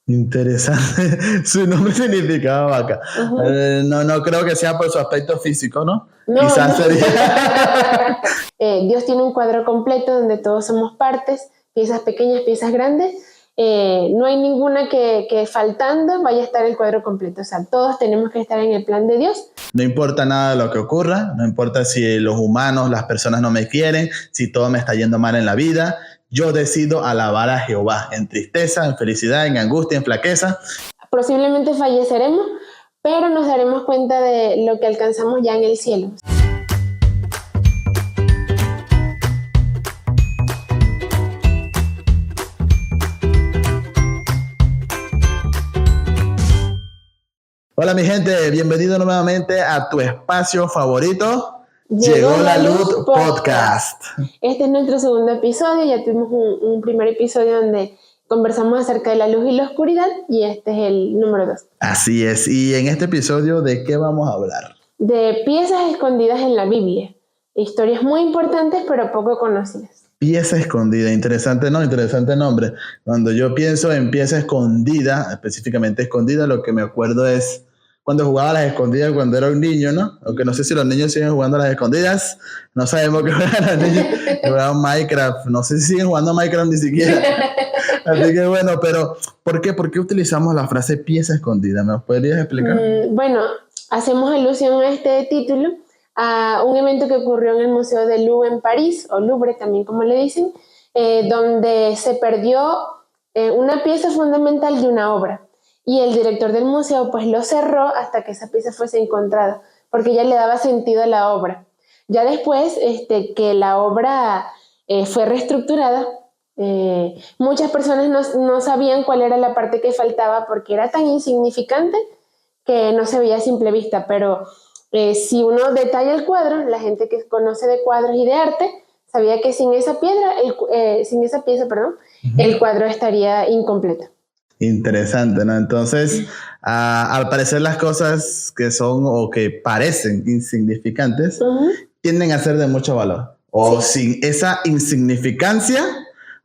Interesante. Su nombre significaba vaca. Ujú. No creo que sea por su aspecto físico, ¿no? No, Quizás no. sería. Dios tiene un cuadro completo donde todos somos partes, piezas pequeñas, piezas grandes. No hay ninguna que faltando vaya a estar el cuadro completo. O sea, todos tenemos que estar en el plan de Dios. No importa nada de lo que ocurra, no importa si los humanos, las personas no me quieren, si todo me está yendo mal en la vida. Yo decido alabar a Jehová en tristeza, en felicidad, en angustia, en flaqueza. Posiblemente falleceremos, pero nos daremos cuenta de lo que alcanzamos ya en el cielo. Hola mi gente, bienvenido nuevamente a tu espacio favorito. Llegó La la Luz Luz Podcast. Este es nuestro segundo episodio. Ya tuvimos un primer episodio donde conversamos acerca de la luz y la oscuridad, y este es el número 2. Así es, y en este episodio, ¿de qué vamos a hablar? De piezas escondidas en la Biblia. Historias muy importantes pero poco conocidas. Pieza escondida, interesante, ¿no? Interesante nombre. Cuando yo pienso en pieza escondida, específicamente escondida, lo que me acuerdo es cuando jugaba a las escondidas cuando era un niño, ¿no? Aunque no sé si los niños siguen jugando a las escondidas, no sabemos qué juegan los niños, jugaban Minecraft, no sé si siguen jugando a Minecraft ni siquiera. Así que bueno, pero ¿por qué? ¿Por qué utilizamos la frase pieza escondida? ¿Me podrías explicar? Bueno, hacemos alusión a este título a un evento que ocurrió en el Museo del Louvre en París, o Louvre también como le dicen, donde se perdió una pieza fundamental de una obra, y el director del museo pues lo cerró hasta que esa pieza fuese encontrada, porque ya le daba sentido a la obra. Ya después que la obra fue reestructurada, muchas personas no sabían cuál era la parte que faltaba porque era tan insignificante que no se veía a simple vista, pero si uno detalla el cuadro, la gente que conoce de cuadros y de arte sabía que sin esa pieza, el cuadro estaría incompleto. Interesante, ¿no? Entonces, al parecer las cosas que son o que parecen insignificantes tienden a ser de mucho valor. O sin esa insignificancia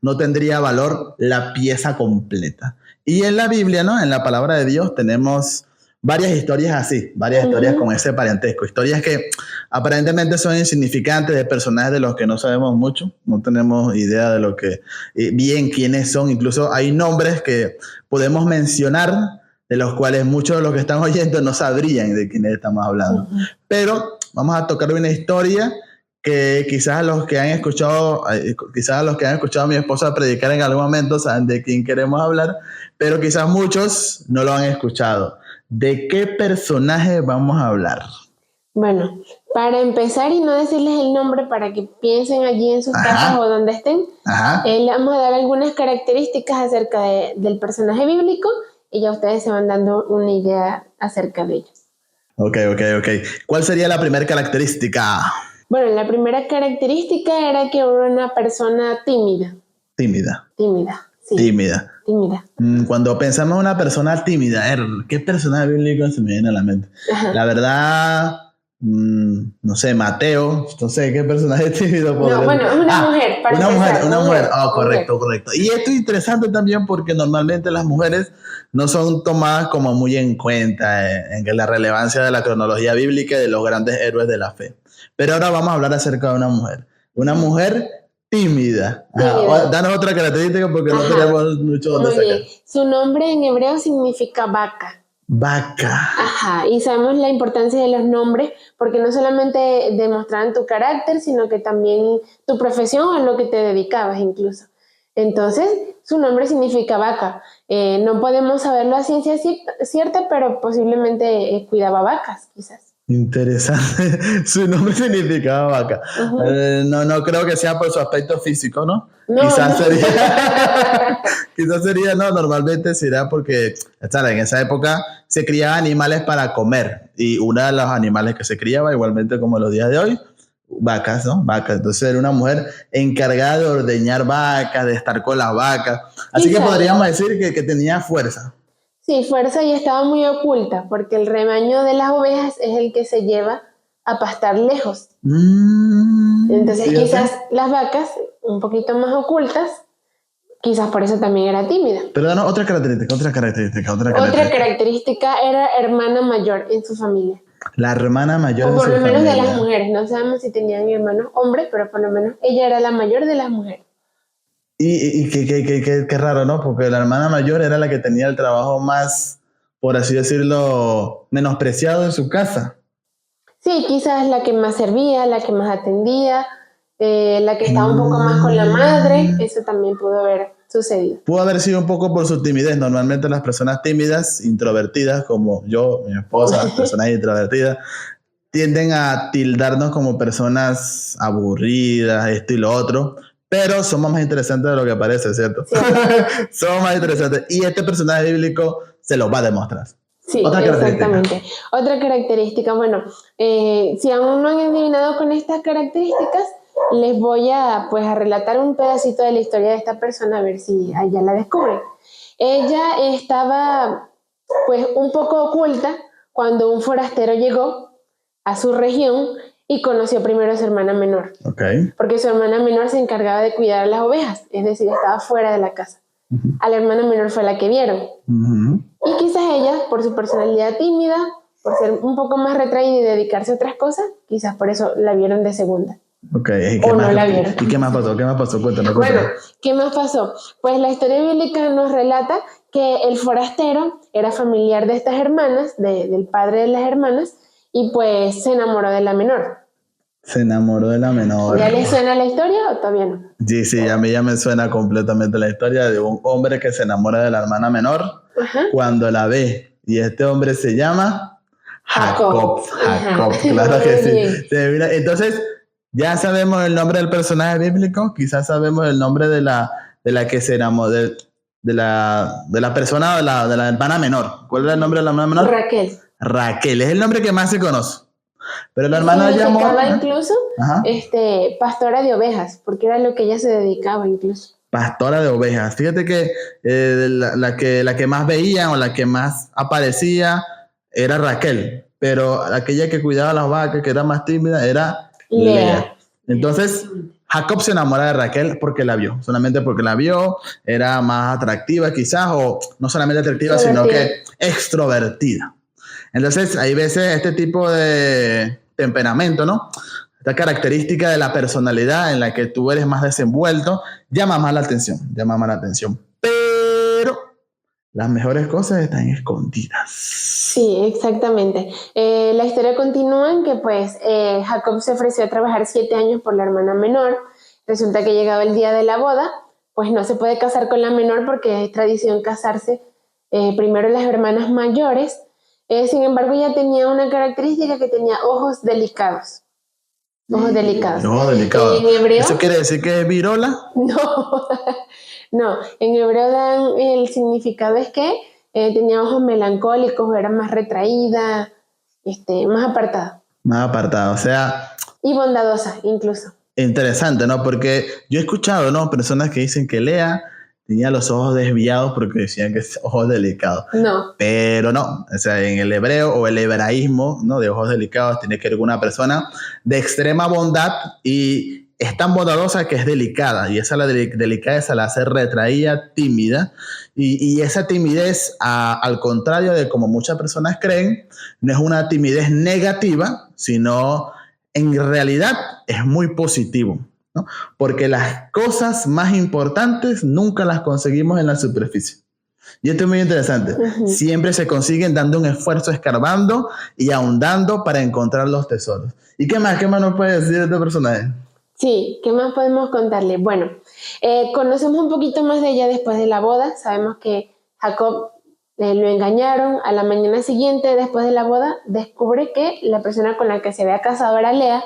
no tendría valor la pieza completa. Y en la Biblia, ¿no? En la palabra de Dios tenemos varias historias así, varias historias con ese parentesco, historias que aparentemente son insignificantes, de personajes de los que no sabemos mucho, no tenemos idea de lo que bien quiénes son, incluso hay nombres que podemos mencionar de los cuales muchos de los que están oyendo no sabrían de quiénes estamos hablando. Pero vamos a tocar una historia que quizás los que han escuchado a mi esposa predicar en algún momento saben de quién queremos hablar, pero quizás muchos no lo han escuchado. ¿De qué personaje vamos a hablar? Bueno, para empezar y no decirles el nombre para que piensen allí en sus casas o donde estén, le vamos a dar algunas características acerca del personaje bíblico y ya ustedes se van dando una idea acerca de ellos. Ok. ¿Cuál sería la primera característica? Bueno, la primera característica era que era una persona tímida. Tímida. Sí. Tímida. Tímida. Cuando pensamos en una persona tímida, ¿qué personaje bíblico se me viene a la mente? La verdad, no sé, Mateo, no sé qué personaje tímido podría ser. No, bueno, es una mujer. Una mujer. Oh, correcto. Y esto es interesante también porque normalmente las mujeres no son tomadas como muy en cuenta en la relevancia de la cronología bíblica y de los grandes héroes de la fe. Pero ahora vamos a hablar acerca de una mujer. Una mujer tímida. Danos otra característica porque no tenemos mucho donde sacar. Bien. Su nombre en hebreo significa vaca. Vaca. Y sabemos la importancia de los nombres porque no solamente demostraban tu carácter, sino que también tu profesión o lo que te dedicabas incluso. Entonces, su nombre significa vaca. No podemos saberlo a ciencia cierta, pero posiblemente cuidaba vacas, quizás. Interesante. Su nombre significaba vaca. No creo que sea por su aspecto físico, ¿no? Quizás sería, no, normalmente será porque, ¿sabes? En esa época se criaban animales para comer y uno de los animales que se criaba, igualmente como los días de hoy, vacas, ¿no? Vacas. Entonces era una mujer encargada de ordeñar vacas, de estar con las vacas. Así que podríamos decir que tenía fuerza. Sí, fuerza, y estaba muy oculta, porque el rebaño de las ovejas es el que se lleva a pastar lejos. Entonces quizás las vacas, un poquito más ocultas, quizás por eso también era tímida. Pero danos otra característica. Otra característica era hermana mayor en su familia. La hermana mayor o de por su lo menos familia. de las mujeres. No sabemos si tenían hermanos hombres, pero por lo menos ella era la mayor de las mujeres. Y qué raro, ¿no? Porque la hermana mayor era la que tenía el trabajo más, por así decirlo, menospreciado en su casa. Sí, quizás la que más servía, la que más atendía, la que estaba un poco más con la madre. Eso también pudo haber sucedido. Pudo haber sido un poco por su timidez. Normalmente las personas tímidas, introvertidas, como yo, mi esposa, personas introvertidas, tienden a tildarnos como personas aburridas, esto y lo otro, pero somos más interesantes de lo que parece, ¿cierto? Sí. Somos más interesantes. Y este personaje bíblico se los va a demostrar. Sí, exactamente. Otra característica, bueno, si aún no han adivinado con estas características, les voy a relatar un pedacito de la historia de esta persona, a ver si ya la descubren. Ella estaba pues un poco oculta cuando un forastero llegó a su región y conoció primero a su hermana menor. Okay. Porque su hermana menor se encargaba de cuidar a las ovejas, es decir, estaba fuera de la casa. A la hermana menor fue la que vieron. Y quizás ella, por su personalidad tímida, por ser un poco más retraída y dedicarse a otras cosas, quizás por eso la vieron de segunda. Okay. O no la vieron. ¿Y qué más pasó? Cuéntanos. Bueno, ¿qué más pasó? Pues la historia bíblica nos relata que el forastero era familiar de estas hermanas, del padre de las hermanas, y pues se enamoró de la menor. Se enamoró de la menor. ¿Ya les suena la historia o todavía no? Sí, a mí ya me suena completamente la historia de un hombre que se enamora de la hermana menor. Ajá. Cuando la ve. Y este hombre se llama Jacob. Claro que sí. Entonces, ya sabemos el nombre del personaje bíblico. Quizás sabemos el nombre de la que se enamoró, de la persona, de la hermana menor. ¿Cuál era el nombre de la hermana menor? Raquel. Es el nombre que más se conoce. Pero la hermana llamó... incluso pastora de ovejas, porque era lo que ella se dedicaba incluso. Pastora de ovejas. Fíjate que la que más veían o la que más aparecía era Raquel, pero aquella que cuidaba las vacas, que era más tímida, era Lea. Entonces, Jacob se enamora de Raquel porque la vio, solamente porque la vio, era más atractiva quizás, o no solamente atractiva, sino que extrovertida. Entonces, hay veces este tipo de temperamento, ¿no? Esta característica de la personalidad en la que tú eres más desenvuelto llama más la atención. Pero las mejores cosas están escondidas. Sí, exactamente. La historia continúa en que pues Jacob se ofreció a trabajar 7 años por la hermana menor. Resulta que llegaba el día de la boda, pues no se puede casar con la menor porque es tradición casarse primero las hermanas mayores. Sin embargo, ella tenía una característica, que tenía ojos delicados. Ojos delicados. En hebreo, ¿eso quiere decir que es virola? No, en hebreo dan el significado es que tenía ojos melancólicos, era más retraída, más apartada. Más apartada, o sea... Y bondadosa, incluso. Interesante, ¿no? Porque yo he escuchado, ¿no? Personas que dicen que Lea tenía los ojos desviados porque decían que es ojos delicados. No. Pero no, o sea, en el hebreo o el hebraísmo, ¿no? De ojos delicados tiene que ver con una persona de extrema bondad y es tan bondadosa que es delicada. Y esa delicadeza la hace retraída, tímida. Y esa timidez, al contrario de como muchas personas creen, no es una timidez negativa, sino en realidad es muy positivo. ¿No? Porque las cosas más importantes nunca las conseguimos en la superficie. Y esto es muy interesante. Siempre se consiguen dando un esfuerzo, escarbando y ahondando para encontrar los tesoros. ¿Y qué más nos puede decir de este personaje? Sí, ¿qué más podemos contarle? Bueno, conocemos un poquito más de ella después de la boda. Sabemos que Jacob lo engañaron. A la mañana siguiente, después de la boda, descubre que la persona con la que se había casado era Lea,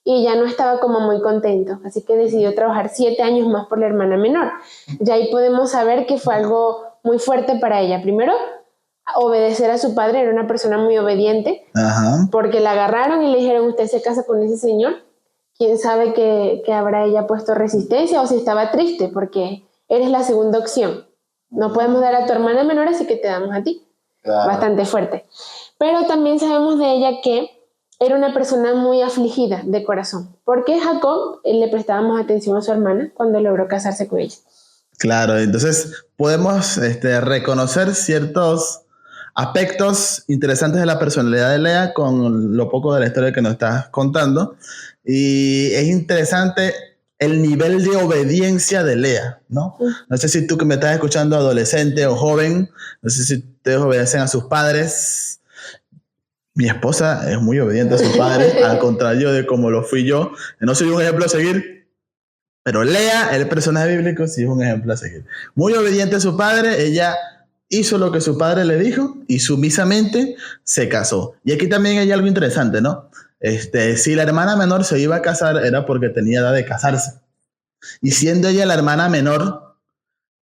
y ya no estaba como muy contento, así que decidió trabajar 7 años más por la hermana menor. Ya ahí podemos saber que fue algo muy fuerte para ella. Primero, obedecer a su padre, era una persona muy obediente. Ajá. Porque la agarraron y le dijeron, usted se casa con ese señor. Quién sabe que habrá ella puesto resistencia o si estaba triste, porque eres la segunda opción. No podemos dar a tu hermana menor, así que te damos a ti. Claro. Bastante fuerte. Pero también sabemos de ella que era una persona muy afligida de corazón, porque Jacob le prestaba más atención a su hermana cuando logró casarse con ella. Claro, entonces podemos reconocer ciertos aspectos interesantes de la personalidad de Lea con lo poco de la historia que nos estás contando. Y es interesante el nivel de obediencia de Lea, ¿no? No sé si tú que me estás escuchando, adolescente o joven, no sé si ustedes obedecen a sus padres. Mi esposa es muy obediente a su padre, al contrario de como lo fui yo. No soy un ejemplo a seguir, pero Lea, el personaje bíblico, sí es un ejemplo a seguir. Muy obediente a su padre, ella hizo lo que su padre le dijo y sumisamente se casó. Y aquí también hay algo interesante, ¿no? Si la hermana menor se iba a casar era porque tenía edad de casarse. Y siendo ella la hermana menor,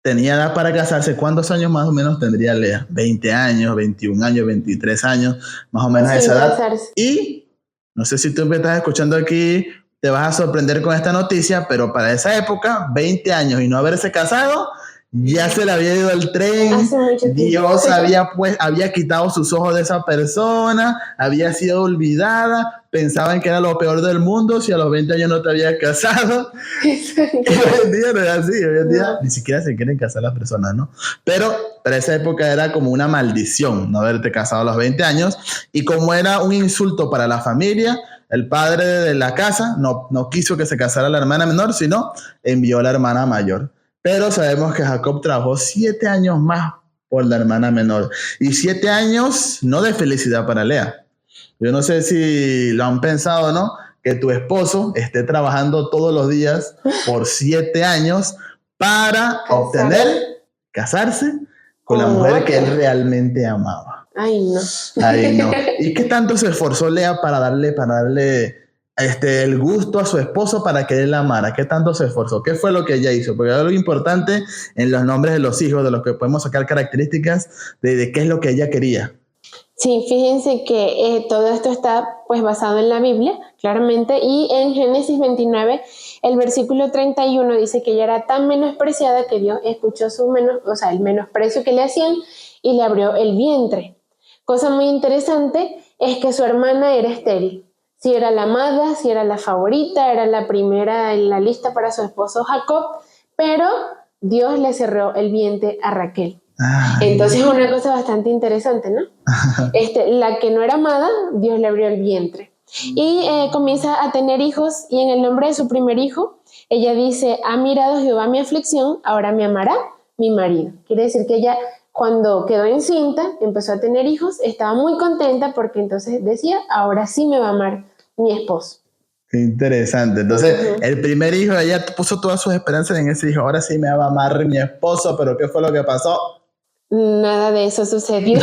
tenía edad para casarse. ¿Cuántos años más o menos tendría Lea? 20 años, 21 años, 23 años, más o menos a esa edad. Casarse. Y no sé si tú me estás escuchando aquí, te vas a sorprender con esta noticia, pero para esa época, 20 años y no haberse casado, ya se le había ido el tren. Dios había quitado sus ojos de esa persona, había sido olvidada, pensaban que era lo peor del mundo si a los 20 años no te habías casado. Y hoy en día no es así, hoy en día ni siquiera se quieren casar las personas, ¿no? Pero para esa época era como una maldición no haberte casado a los 20 años, y como era un insulto para la familia, el padre de la casa no quiso que se casara la hermana menor, sino envió a la hermana mayor. Pero sabemos que Jacob trabajó 7 años más por la hermana menor. Y 7 años no de felicidad para Lea. Yo no sé si lo han pensado, ¿no? Que tu esposo esté trabajando todos los días por 7 años para casarse con la mujer que él realmente amaba. Ay, no. Ay, no. ¿Y qué tanto se esforzó Lea para darle el gusto a su esposo para que él la amara? ¿Qué tanto se esforzó? ¿Qué fue lo que ella hizo? Porque hay algo importante en los nombres de los hijos, de los que podemos sacar características de qué es lo que ella quería. Sí, fíjense que todo esto está pues basado en la Biblia, claramente, y en Génesis 29, el versículo 31 dice que ella era tan menospreciada que Dios escuchó el menosprecio que le hacían y le abrió el vientre. Cosa muy interesante es que su hermana era estéril. Si era la amada, si era la favorita, era la primera en la lista para su esposo Jacob, pero Dios le cerró el vientre a Raquel. Entonces es una cosa bastante interesante, ¿no? La que no era amada, Dios le abrió el vientre. Y comienza a tener hijos, y en el nombre de su primer hijo, ella dice: ha mirado Jehová mi aflicción, ahora me amará mi marido. Quiere decir que ella, cuando quedó encinta, empezó a tener hijos, estaba muy contenta porque entonces decía: ahora sí me va a amar mi esposo. Qué interesante. Entonces, el primer hijo, ella puso todas sus esperanzas en ese hijo. Ahora sí me va a amar mi esposo, pero ¿qué fue lo que pasó? Nada de eso sucedió,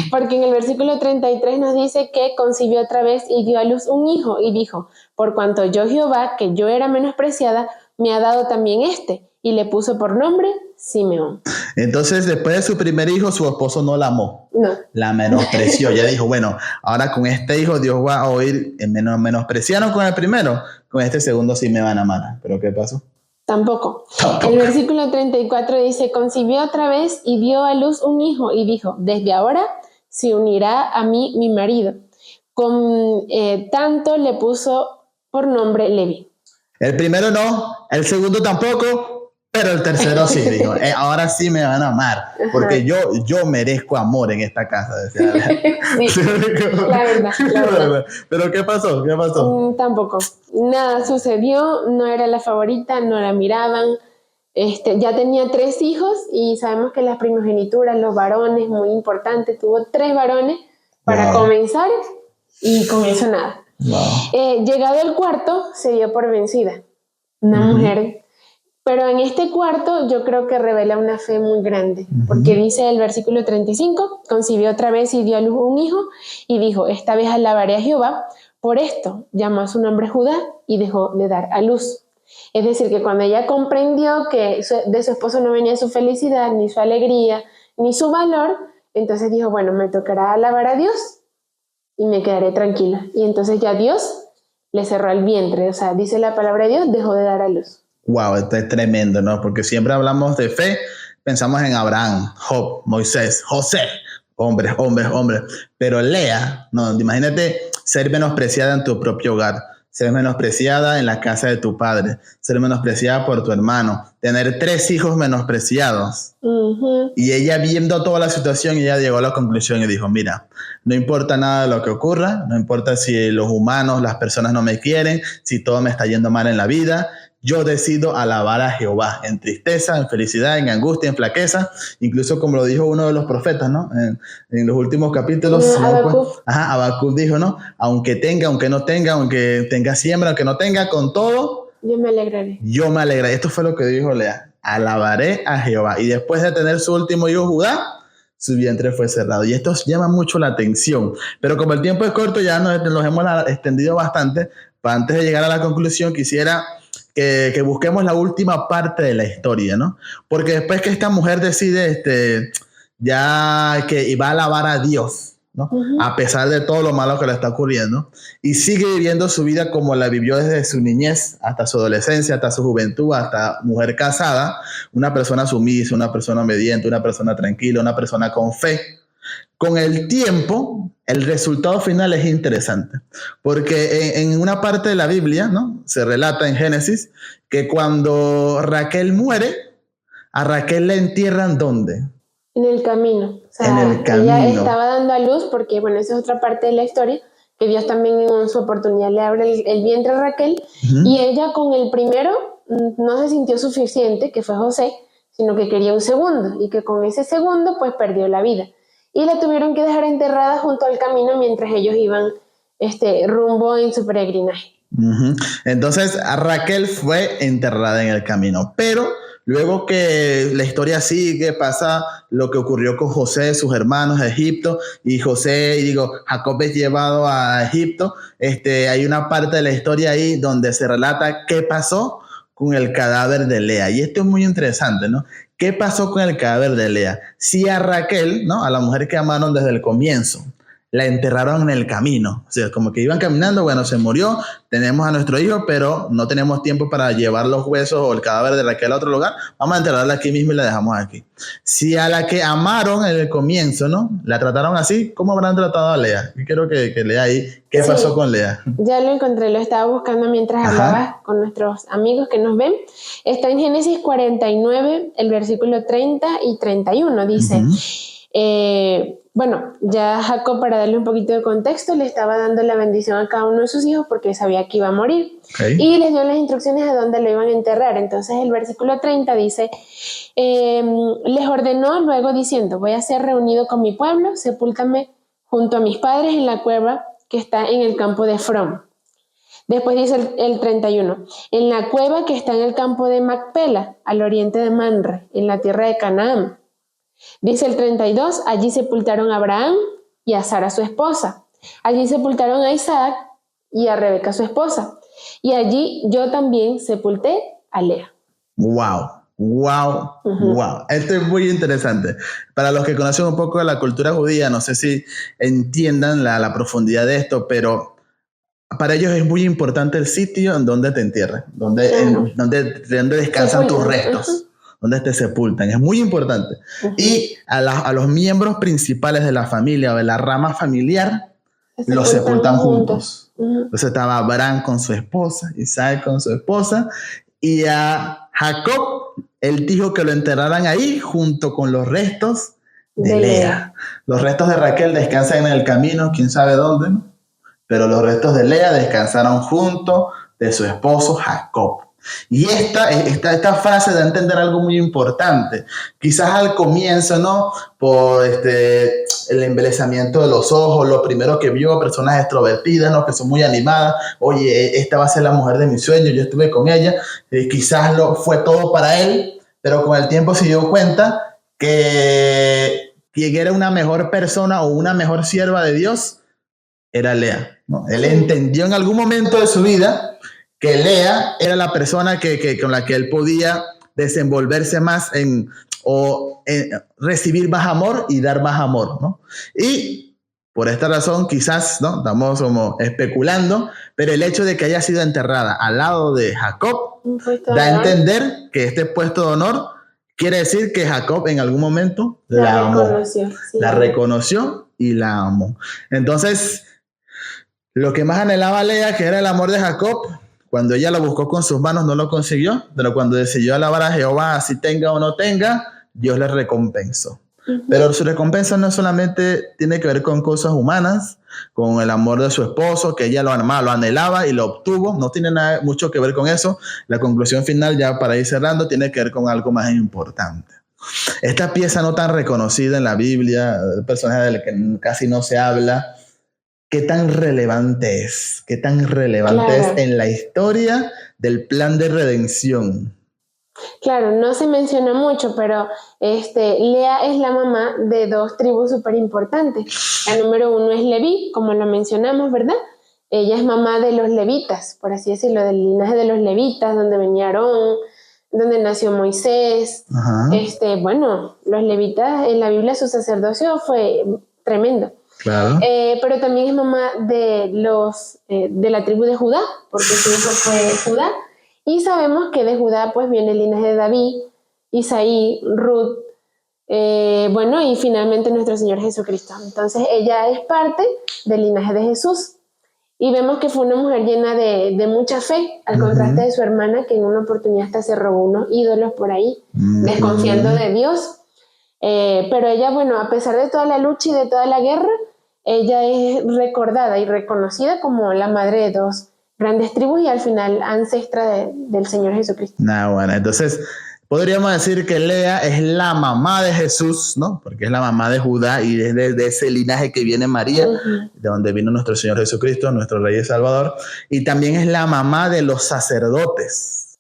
porque en el versículo 33 nos dice que concibió otra vez y dio a luz un hijo, y dijo: por cuanto yo Jehová, que yo era menospreciada, me ha dado también y le puso por nombre Simeón. Entonces, después de su primer hijo, su esposo no la amó. No. La menospreció. Ya dijo: bueno, ahora con este hijo Dios va a oír. Menospreciaron con el primero, con este segundo sí me van a amar. ¿Pero qué pasó? Tampoco. El versículo 34 dice: concibió otra vez y dio a luz un hijo, y dijo: desde ahora se unirá a mí mi marido. Con tanto le puso por nombre Levi. El primero no, el segundo tampoco, pero el tercero sí, dijo: ahora sí me van a amar, porque yo merezco amor en esta casa. Decía. Sí, la verdad. ¿Pero qué pasó? Tampoco. Nada sucedió, no era la favorita, no la miraban. Ya tenía 3 hijos, y sabemos que las primogenituras, los varones, muy importante, tuvo 3 varones para comenzar, y con eso nada. Llegado el cuarto, se dio por vencida. Una mujer. Pero en este cuarto yo creo que revela una fe muy grande, porque dice el versículo 35, concibió otra vez y dio a luz un hijo, y dijo: esta vez alabaré a Jehová. Por esto llamó a su nombre Judá, y dejó de dar a luz. Es decir, que cuando ella comprendió que de su esposo no venía su felicidad, ni su alegría, ni su valor, entonces dijo: bueno, me tocará alabar a Dios y me quedaré tranquila. Y entonces ya Dios le cerró el vientre, o sea, dice la palabra de Dios, dejó de dar a luz. Wow, esto es tremendo, ¿no? Porque siempre hablamos de fe, pensamos en Abraham, Job, Moisés, José, hombres. Pero Lea, no, imagínate ser menospreciada en tu propio hogar, ser menospreciada en la casa de tu padre, ser menospreciada por tu hermano, tener 3 hijos menospreciados. Y ella, viendo toda la situación, ella llegó a la conclusión y dijo, mira, no importa nada de lo que ocurra, no importa si los humanos, las personas no me quieren, si todo me está yendo mal en la vida, yo decido alabar a Jehová en tristeza, en felicidad, en angustia, en flaqueza, incluso como lo dijo uno de los profetas, ¿no? En los últimos capítulos, Habacuc dijo, ¿no? Aunque tenga, aunque no tenga, aunque tenga siembra, aunque no tenga, con todo, yo me alegraré. Yo me alegraré. Esto fue lo que dijo Lea. Alabaré a Jehová. Y después de tener su último hijo Judá, su vientre fue cerrado. Y esto llama mucho la atención. Pero como el tiempo es corto, ya nos hemos extendido bastante. Antes de llegar a la conclusión, quisiera que busquemos la última parte de la historia, ¿no? Porque después que esta mujer decide ya que iba a alabar a Dios, ¿no? A pesar de todo lo malo que le está ocurriendo, y sigue viviendo su vida como la vivió desde su niñez hasta su adolescencia, hasta su juventud, hasta mujer casada, una persona sumisa, una persona obediente, una persona tranquila, una persona con fe. Con el tiempo, el resultado final es interesante, porque en una parte de la Biblia, ¿no? Se relata en Génesis que cuando Raquel muere, a Raquel la entierran ¿dónde? En el camino. O sea, en el camino. Ella estaba dando a luz, porque bueno, esa es otra parte de la historia, que Dios también en su oportunidad le abre el vientre a Raquel, y ella con el primero no se sintió suficiente, que fue José, sino que quería un segundo, y que con ese segundo pues perdió la vida. Y la tuvieron que dejar enterrada junto al camino mientras ellos iban rumbo en su peregrinaje. Entonces Raquel fue enterrada en el camino, pero luego que la historia sigue, pasa lo que ocurrió con José, sus hermanos a Egipto, y Jacob es llevado a Egipto. Hay una parte de la historia ahí donde se relata qué pasó con el cadáver de Lea. Y esto es muy interesante, ¿no? ¿Qué pasó con el cadáver de Lea? Si a Raquel, ¿no? A la mujer que amaron desde el comienzo, la enterraron en el camino. O sea, como que iban caminando, bueno, se murió, tenemos a nuestro hijo, pero no tenemos tiempo para llevar los huesos o el cadáver de Raquel a otro lugar, vamos a enterrarla aquí mismo y la dejamos aquí. Si a la que amaron en el comienzo, ¿no? La trataron así, ¿cómo habrán tratado a Lea? Yo quiero que lea ahí qué pasó con Lea. Ya lo encontré, lo estaba buscando mientras hablabas con nuestros amigos que nos ven. Está en Génesis 49, el versículo 30 y 31, dice... Bueno, ya Jacob, para darle un poquito de contexto, le estaba dando la bendición a cada uno de sus hijos porque sabía que iba a morir. Y les dio las instrucciones de dónde lo iban a enterrar. Entonces el versículo 30 dice, les ordenó luego diciendo, voy a ser reunido con mi pueblo, sepúltame junto a mis padres en la cueva que está en el campo de Efrón. Después dice el 31, en la cueva que está en el campo de Macpela, al oriente de Manre, en la tierra de Canaán. Dice el 32, allí sepultaron a Abraham y a Sara su esposa. Allí sepultaron a Isaac y a Rebeca su esposa. Y allí yo también sepulté a Lea. Wow. Esto es muy interesante. Para los que conocen un poco de la cultura judía, no sé si entiendan la profundidad de esto, pero para ellos es muy importante el sitio en donde te entierran, donde descansan tus restos. Donde te sepultan, es muy importante. Y a los miembros principales de la familia o de la rama familiar los sepultan juntos. Entonces estaba Abraham con su esposa, Isaac con su esposa, y a Jacob él dijo que lo enterraran ahí junto con los restos de Lea. Los restos de Raquel descansan en el camino, quién sabe dónde, ¿no? Pero los restos de Lea descansaron junto de su esposo Jacob. Y esta frase da a entender algo muy importante. Quizás al comienzo, ¿no? Por el embelezamiento de los ojos, lo primero que vio, personas extrovertidas, ¿no? Que son muy animadas. Oye, esta va a ser la mujer de mis sueños, yo estuve con ella. Quizás fue todo para él, pero con el tiempo se dio cuenta que quien era una mejor persona o una mejor sierva de Dios era Lea, ¿no? Él entendió en algún momento de su vida que Lea era la persona con la que él podía desenvolverse más en recibir más amor y dar más amor, ¿no? Y por esta razón quizás, ¿no? Estamos como especulando, pero el hecho de que haya sido enterrada al lado de Jacob da a entender que este puesto de honor quiere decir que Jacob en algún momento la amó, la reconoció y la amó. Entonces, Lo que más anhelaba Lea, que era el amor de Jacob, cuando ella lo buscó con sus manos no lo consiguió, pero cuando decidió alabar a Jehová, así tenga o no tenga, Dios le recompensó. Pero su recompensa no solamente tiene que ver con cosas humanas, con el amor de su esposo, que ella lo amaba, lo anhelaba y lo obtuvo. No tiene nada, mucho que ver con eso. La conclusión final, ya para ir cerrando, tiene que ver con algo más importante. Esta pieza no tan reconocida en la Biblia, el personaje del que casi no se habla, ¿qué tan relevante es? ¿Qué tan relevante es en la historia del plan de redención? Claro, no se menciona mucho, pero Lea es la mamá de dos tribus súper importantes. La número 1 es Leví, como lo mencionamos, ¿verdad? Ella es mamá de los levitas, por así decirlo, del linaje de los levitas, donde venía Aarón, donde nació Moisés. Bueno, los levitas, en la Biblia su sacerdocio fue tremendo. Claro. Pero también es mamá de la tribu de Judá, porque su hijo fue Judá. Y sabemos que de Judá pues viene el linaje de David, Isaí, Ruth, y finalmente nuestro Señor Jesucristo. Entonces ella es parte del linaje de Jesús. Y vemos que fue una mujer llena de mucha fe, al contraste de su hermana, que en una oportunidad hasta se robó unos ídolos por ahí, desconfiando de Dios. Pero ella, a pesar de toda la lucha y de toda la guerra, ella es recordada y reconocida como la madre de dos grandes tribus y al final ancestra del Señor Jesucristo. Entonces podríamos decir que Lea es la mamá de Jesús, ¿no? Porque es la mamá de Judá y de ese linaje que viene María, de donde vino nuestro Señor Jesucristo, nuestro Rey y Salvador, y también es la mamá de los sacerdotes.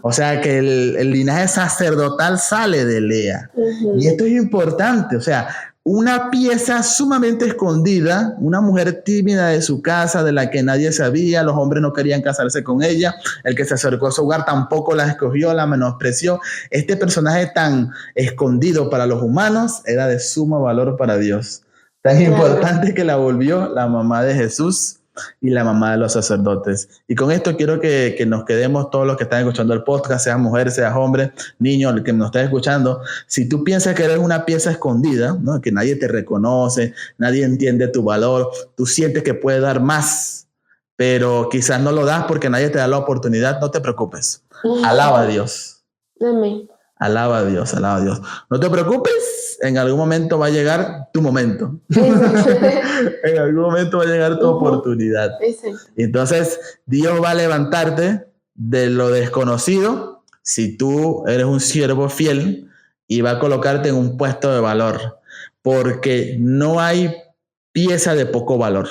O sea que el linaje sacerdotal sale de Lea. Y esto es importante, o sea, una pieza sumamente escondida, una mujer tímida de su casa, de la que nadie sabía, los hombres no querían casarse con ella, el que se acercó a su hogar tampoco la escogió, la menospreció. Este personaje tan escondido para los humanos era de sumo valor para Dios. Tan importante que la volvió la mamá de Jesús y la mamá de los sacerdotes. Y con esto quiero que nos quedemos todos los que están escuchando el podcast, seas mujer, seas hombre, niño, el que nos esté escuchando. Si tú piensas que eres una pieza escondida, ¿no? Que nadie te reconoce, nadie entiende tu valor, tú sientes que puedes dar más, pero quizás no lo das porque nadie te da la oportunidad, no te preocupes. Alaba a Dios. Amén. Alaba a Dios, alaba a Dios. No te preocupes, en algún momento va a llegar tu momento. En algún momento va a llegar tu oportunidad. Y entonces Dios va a levantarte de lo desconocido si tú eres un siervo fiel y va a colocarte en un puesto de valor. Porque no hay pieza de poco valor.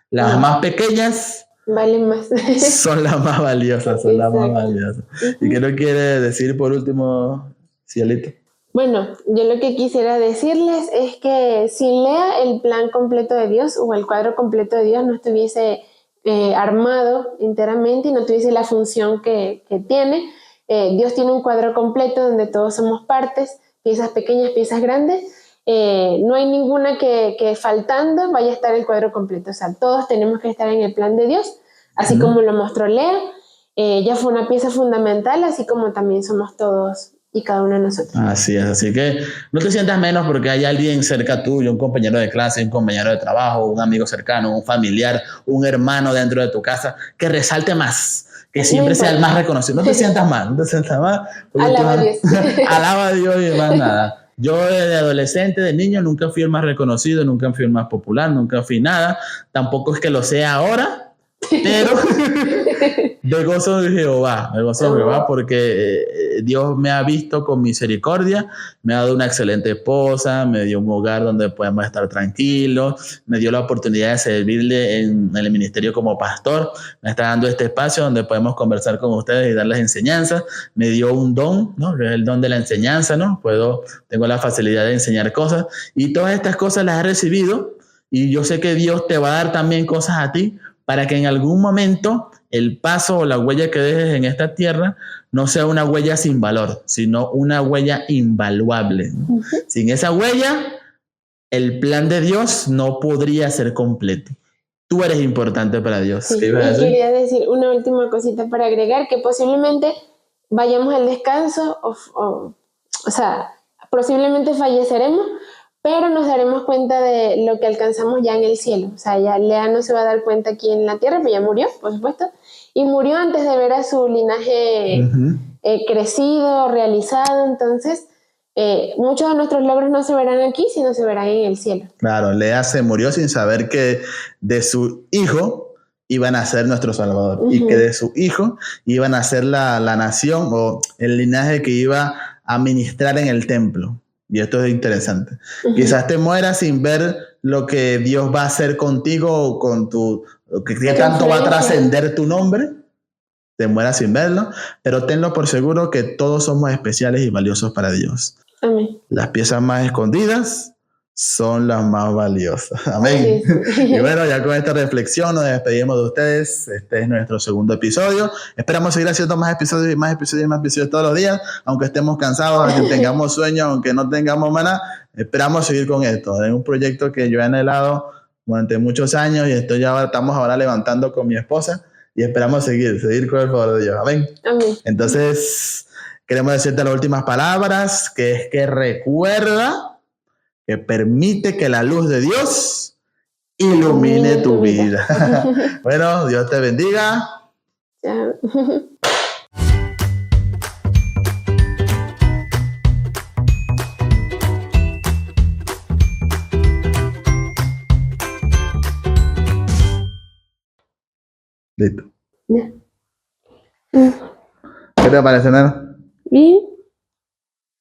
Las más pequeñas valen más. Son las más valiosas, son las más valiosas. ¿Y qué nos quiere decir por último, Cielito? Bueno, yo lo que quisiera decirles es que sin Lea el plan completo de Dios o el cuadro completo de Dios no estuviese armado enteramente y no tuviese la función que tiene. Dios tiene un cuadro completo donde todos somos partes, piezas pequeñas, piezas grandes. No hay ninguna que faltando vaya a estar el cuadro completo. O sea, todos tenemos que estar en el plan de Dios, así como lo mostró Lea. Ella fue una pieza fundamental, así como también somos todos y cada uno de nosotros. Así es, así que no te sientas menos porque hay alguien cerca tuyo, un compañero de clase, un compañero de trabajo, un amigo cercano, un familiar, un hermano dentro de tu casa, que resalte más, que siempre sea el más reconocido. No te sientas mal, no te sientas mal. Alaba a Dios. Alaba a Dios y más nada. Yo de adolescente, de niño, nunca fui el más reconocido, nunca fui el más popular, nunca fui nada. Tampoco es que lo sea ahora, pero me gozo de Jehová, porque Dios me ha visto con misericordia, me ha dado una excelente esposa, me dio un hogar donde podemos estar tranquilos, me dio la oportunidad de servirle en el ministerio como pastor, me está dando este espacio donde podemos conversar con ustedes y darles enseñanzas, me dio un don, ¿no? Que es el don de la enseñanza, ¿no? Tengo la facilidad de enseñar cosas y todas estas cosas las he recibido y yo sé que Dios te va a dar también cosas a ti para que en algún momento el paso o la huella que dejes en esta tierra no sea una huella sin valor, sino una huella invaluable. Sin esa huella, el plan de Dios no podría ser completo. Tú eres importante para Dios. Sí, y quería decir una última cosita para agregar, que posiblemente vayamos al descanso, o sea, posiblemente falleceremos, pero nos daremos cuenta de lo que alcanzamos ya en el cielo. O sea, ya Lea no se va a dar cuenta aquí en la tierra, pero ya murió, por supuesto. Y murió antes de ver a su linaje crecido, realizado. Entonces, muchos de nuestros logros no se verán aquí, sino se verán en el cielo. Claro, Lea se murió sin saber que de su hijo iban a ser nuestro Salvador y que de su hijo iban a ser la nación o el linaje que iba a ministrar en el templo. Y esto es interesante. Quizás te mueras sin ver lo que Dios va a hacer contigo o con tu... ¿Qué tanto va a trascender tu nombre? Te mueras sin verlo, pero tenlo por seguro que todos somos especiales y valiosos para Dios. Amén. Las piezas más escondidas son las más valiosas. Amén. Sí. Y bueno, ya con esta reflexión nos despedimos de ustedes. Este es nuestro segundo episodio. Esperamos seguir haciendo más episodios y más episodios y más episodios todos los días, aunque estemos cansados, aunque tengamos sueño, aunque no tengamos maná. Esperamos seguir con esto. Es un proyecto que yo he anhelado durante muchos años y estamos ahora levantando con mi esposa y esperamos seguir con el favor de Dios. Amén. Amén. Entonces, queremos decirte las últimas palabras, que es que recuerda que permite que la luz de Dios ilumine tu vida. Bueno, Dios te bendiga. Chao. Listo. ¿Qué te parece, Nana? Bien.